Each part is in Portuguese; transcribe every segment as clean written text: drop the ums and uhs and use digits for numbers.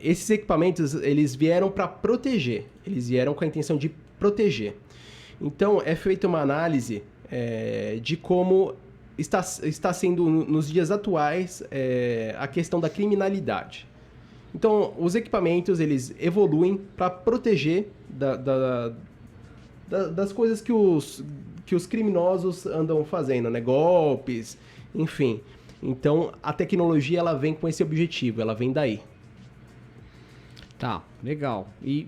esses equipamentos, eles vieram para proteger. Eles vieram com a intenção de proteger. Então, é feita uma análise de como está sendo, nos dias atuais, a questão da criminalidade. Então, os equipamentos, eles evoluem para proteger das coisas que os criminosos andam fazendo, né? Golpes, enfim. Então, a tecnologia, ela vem com esse objetivo, ela vem daí. Tá, legal. E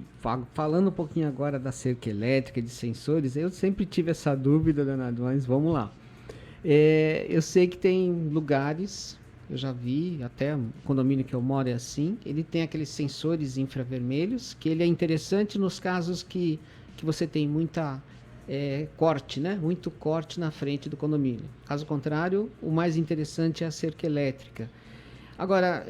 falando um pouquinho agora da cerca elétrica, de sensores, eu sempre tive essa dúvida, Leonardo, mas vamos lá. Eu sei que tem lugares, eu já vi, até o condomínio que eu moro é assim, ele tem aqueles sensores infravermelhos, que ele é interessante nos casos que você tem muita corte, né? Muito corte na frente do condomínio. Caso contrário, o mais interessante é a cerca elétrica. Agora,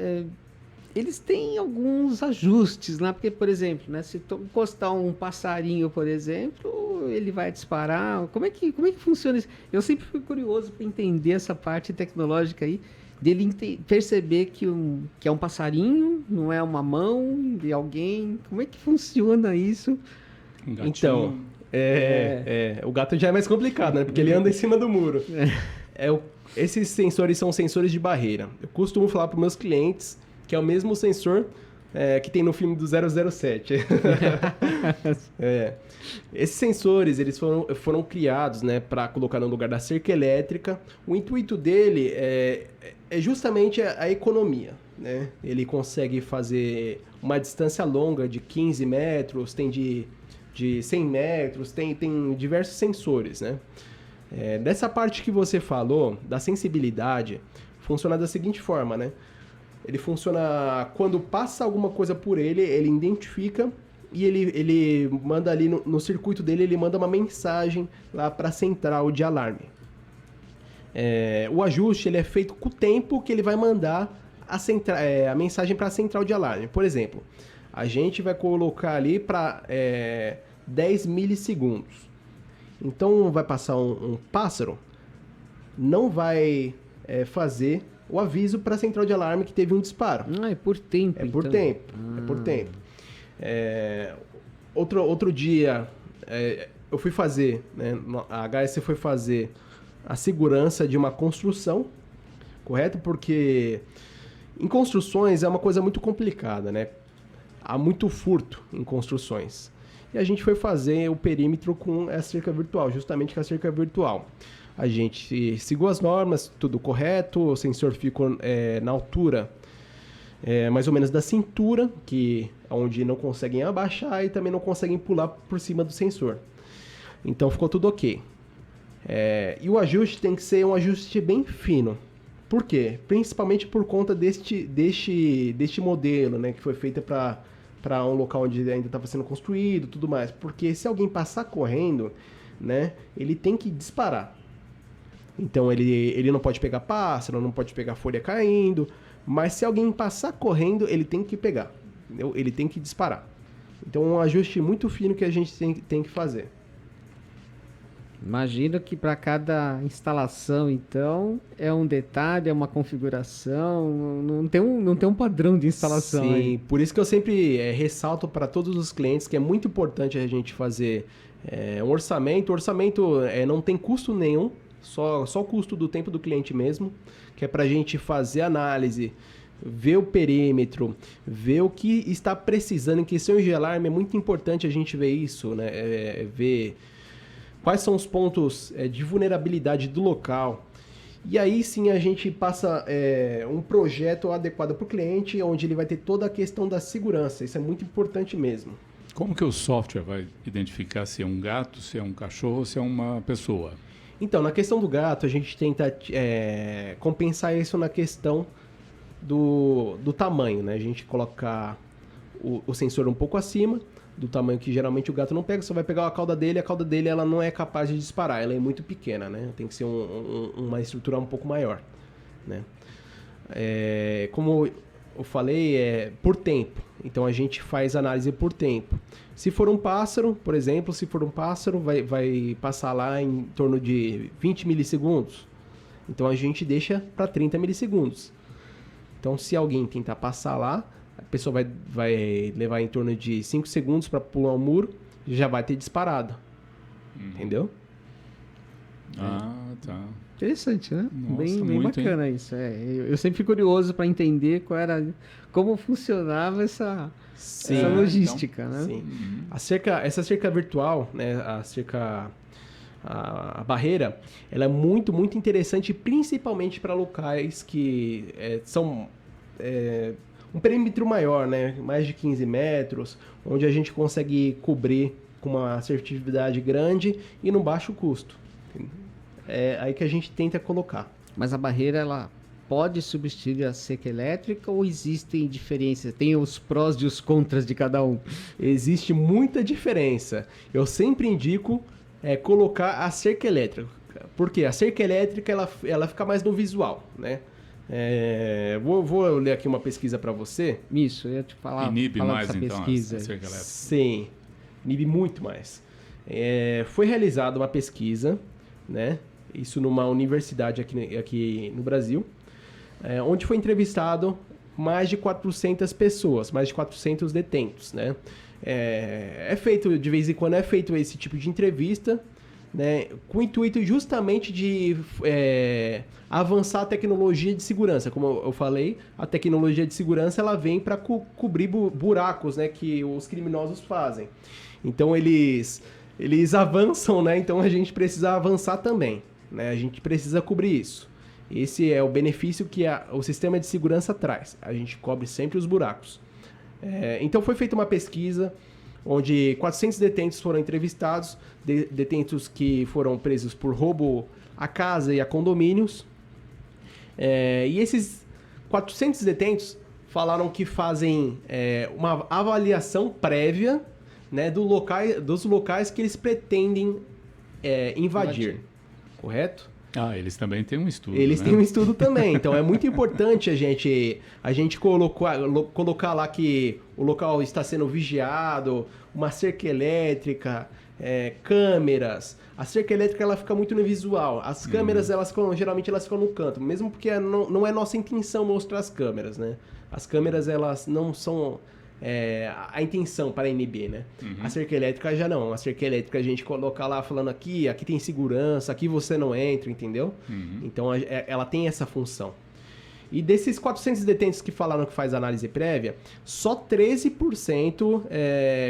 eles têm alguns ajustes lá, porque, por exemplo, né, se encostar um passarinho, por exemplo, ele vai disparar. Como é que funciona isso? Eu sempre fui curioso para entender essa parte tecnológica aí, dele perceber que é um passarinho, não é uma mão de alguém. Como é que funciona isso? Um gatinho. Então, o gato já é mais complicado, né? Porque ele anda em cima do muro. Esses sensores são sensores de barreira. Eu costumo falar para os meus clientes que é o mesmo sensor que tem no filme do 007. Esses sensores, eles foram criados, né, para colocar no lugar da cerca elétrica. O intuito dele é justamente a economia, né? Ele consegue fazer uma distância longa de 15 metros, tem de 100 metros, tem diversos sensores, né? Dessa parte que você falou, da sensibilidade, funciona da seguinte forma, né? Ele funciona quando passa alguma coisa por ele identifica e ele manda ali no circuito dele, ele manda uma mensagem lá para a central de alarme. O ajuste ele é feito com o tempo que ele vai mandar a mensagem para a central de alarme. Por exemplo, a gente vai colocar ali para 10 milissegundos. Então vai passar um pássaro, não vai fazer o aviso para a central de alarme que teve um disparo. É por tempo. É por tempo. Outro dia, eu fui fazer, né, a HSE foi fazer a segurança de uma construção, correto? Porque em construções é uma coisa muito complicada, né? Há muito furto em construções. E a gente foi fazer o perímetro com a cerca virtual, justamente com a cerca virtual. A gente seguiu as normas, tudo correto, o sensor ficou na altura mais ou menos da cintura, que é onde não conseguem abaixar e também não conseguem pular por cima do sensor. Então ficou tudo ok. E o ajuste tem que ser um ajuste bem fino. Por quê? Principalmente por conta deste modelo, né, que foi feito para um local onde ainda estava sendo construído, tudo mais. Porque se alguém passar correndo, né, ele tem que disparar. Então ele não pode pegar pássaro, não pode pegar folha caindo, mas se alguém passar correndo, ele tem que pegar, entendeu? Ele tem que disparar. Então é um ajuste muito fino que a gente tem que fazer. Imagino que para cada instalação, então, é um detalhe, é uma configuração, não tem um padrão de instalação. Sim, aí. Por isso que eu sempre ressalto para todos os clientes que é muito importante a gente fazer um orçamento. O orçamento não tem custo nenhum, só o custo do tempo do cliente mesmo, que é para a gente fazer análise, ver o perímetro, ver o que está precisando em questão de alarme. É muito importante a gente ver isso, né? Ver quais são os pontos de vulnerabilidade do local. E aí sim a gente passa um projeto adequado para o cliente, onde ele vai ter toda a questão da segurança. Isso é muito importante mesmo. Como que o software vai identificar se é um gato, se é um cachorro, se é uma pessoa? Então, na questão do gato, a gente tenta compensar isso na questão do tamanho, né? A gente coloca o sensor um pouco acima do tamanho que geralmente o gato não pega, só vai pegar a cauda dele ela não é capaz de disparar, ela é muito pequena, né? Tem que ser uma estrutura um pouco maior, né? Como eu falei, por tempo, então a gente faz análise por tempo. Se for um pássaro, por exemplo, vai passar lá em torno de 20 milissegundos, então a gente deixa para 30 milissegundos. Então se alguém tentar passar lá, a pessoa vai levar em torno de 5 segundos para pular o muro e já vai ter disparado. Entendeu? Ah, tá. Interessante, né? Nossa, bem muito, bacana isso. Eu sempre fui curioso para entender como funcionava essa logística, né? Sim. Essa cerca virtual, né, a barreira, ela é muito, muito interessante, principalmente para locais que são um perímetro maior, né, mais de 15 metros, onde a gente consegue cobrir com uma assertividade grande e num baixo custo. É aí que a gente tenta colocar. Mas a barreira, ela pode substituir a cerca elétrica ou existem diferenças? Tem os prós e os contras de cada um? Existe muita diferença. Eu sempre indico colocar a cerca elétrica. Porque a cerca elétrica ela fica mais no visual, né? Vou ler aqui uma pesquisa para você. Isso, eu ia te falar. Inibe falar mais, dessa então, pesquisa. a cerca elétrica. Sim, inibe muito mais. Foi realizada uma pesquisa, né? Isso numa universidade aqui no Brasil, onde foi entrevistado mais de 400 pessoas, mais de 400 detentos, né? Feito, de vez em quando, esse tipo de entrevista, né? Com o intuito justamente de avançar a tecnologia de segurança. Como eu falei, a tecnologia de segurança ela vem para cobrir buracos, né? Que os criminosos fazem. Então, eles avançam, né? Então, a gente precisa avançar também. Né? A gente precisa cobrir isso. Esse é o benefício que o sistema de segurança traz. A gente cobre sempre os buracos. Então foi feita uma pesquisa onde 400 detentos foram entrevistados, detentos que foram presos por roubo a casa e a condomínios. E esses 400 detentos falaram que fazem uma avaliação prévia, né, dos locais que eles pretendem invadir. Correto? Eles também têm um estudo. Eles têm um estudo também. Então é muito importante a gente colocar lá que o local está sendo vigiado, uma cerca elétrica, câmeras. A cerca elétrica ela fica muito no visual. As câmeras geralmente elas ficam no canto, mesmo porque não é nossa intenção mostrar as câmeras, né? As câmeras elas não são a intenção para inibir, né? A cerca elétrica já não. A cerca elétrica a gente coloca lá falando aqui tem segurança, aqui você não entra, entendeu? Então ela tem essa função. E desses 400 detentos que falaram que faz análise prévia, só 13%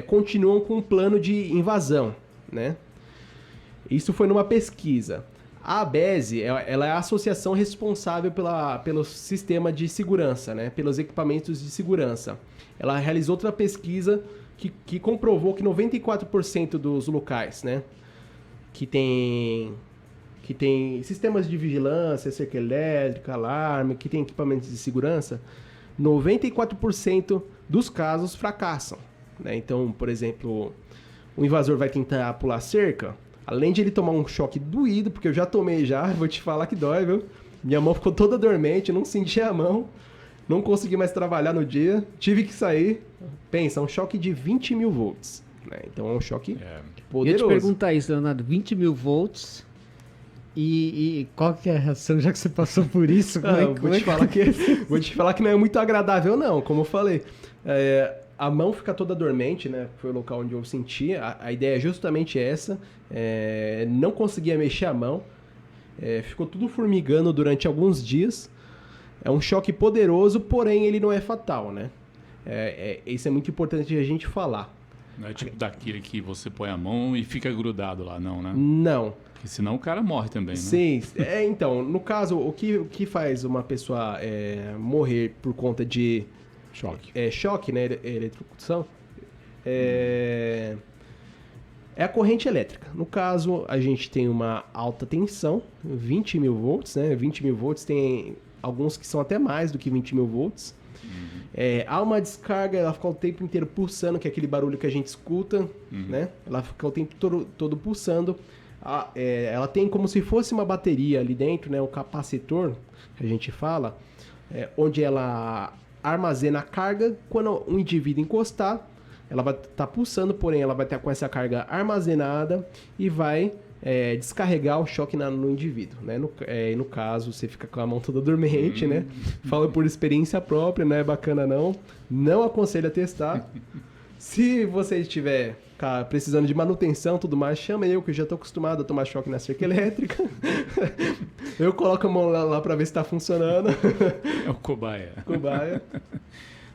continuam com um plano de invasão, né? Isso foi numa pesquisa. A ABESE, ela é a associação responsável pelo sistema de segurança, né? Pelos equipamentos de segurança. Ela realizou outra pesquisa que comprovou que 94% dos locais, né? Que tem sistemas de vigilância, cerca elétrica, alarme, que tem equipamentos de segurança, 94% dos casos fracassam, né? Então, por exemplo, o invasor vai tentar pular cerca, além de ele tomar um choque doído, porque eu já tomei vou te falar que dói, viu? Minha mão ficou toda dormente, não senti a mão, não consegui mais trabalhar no dia, tive que sair. Pensa, um choque de 20 mil volts, né? Então é um choque poderoso. Eu ia te perguntar isso, Leonardo, 20 mil volts e qual que é a reação, já que você passou por isso? Vou te falar que não é muito agradável não, como eu falei. A mão fica toda dormente, né? Foi o local onde eu senti. A ideia é justamente essa. Não conseguia mexer a mão. Ficou tudo formigando durante alguns dias. É um choque poderoso, porém ele não é fatal, né? Isso é muito importante a gente falar. Não é tipo daquele que você põe a mão e fica grudado lá, não, né? Não. Porque senão o cara morre também, né? Sim. Então, no caso, o que faz uma pessoa morrer por conta de... choque, né? Eletrocução. É a corrente elétrica. No caso, a gente tem uma alta tensão, 20 mil volts, né? 20 mil volts, tem alguns que são até mais do que 20 mil volts. Há uma descarga, ela fica o tempo inteiro pulsando, que é aquele barulho que a gente escuta, né? Ela fica o tempo todo pulsando. Ela tem como se fosse uma bateria ali dentro, né? Um capacitor, que a gente fala, onde ela armazena a carga. Quando um indivíduo encostar, ela vai estar pulsando, porém ela vai estar com essa carga armazenada e vai descarregar o choque no indivíduo, né? No caso, você fica com a mão toda dormente, né? Falo por experiência própria, não é bacana não. Não aconselho a testar. Se você estiver precisando de manutenção e tudo mais, chama eu, que eu já estou acostumado a tomar choque na cerca elétrica. Eu coloco a mão lá para ver se está funcionando. É o cobaia. Cobaia.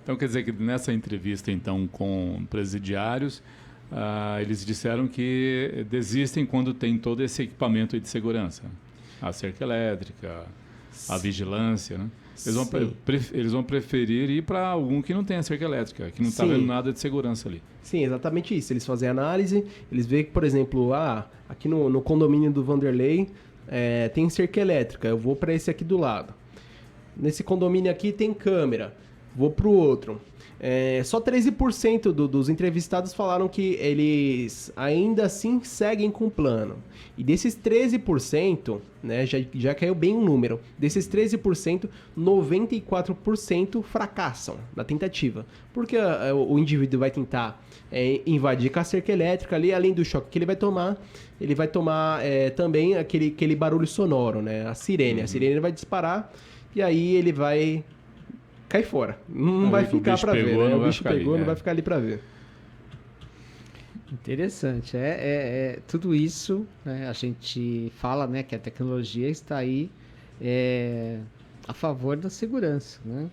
Então, quer dizer que nessa entrevista, então, com presidiários, eles disseram que desistem quando tem todo esse equipamento de segurança. A cerca elétrica, a vigilância, né? Eles vão preferir ir para algum que não tem a cerca elétrica, que não está vendo nada de segurança ali. Sim, exatamente isso. Eles fazem análise, eles veem que, por exemplo, aqui no condomínio do Vanderlei tem cerca elétrica, eu vou para esse aqui do lado. Nesse condomínio aqui tem câmera, vou para o outro. Só 13% dos entrevistados falaram que eles ainda assim seguem com o plano. E desses 13%, né, já caiu bem o número, desses 13%, 94% fracassam na tentativa. Porque o indivíduo vai tentar invadir com a cerca elétrica ali, além do choque que ele vai tomar também aquele barulho sonoro, né, a sirene. A sirene vai disparar e aí ele vai cair fora. Não vai ficar para ver, né? O bicho pegou, não vai ficar ali para ver. Interessante. Tudo isso, né, a gente fala, né, que a tecnologia está aí a favor da segurança, né?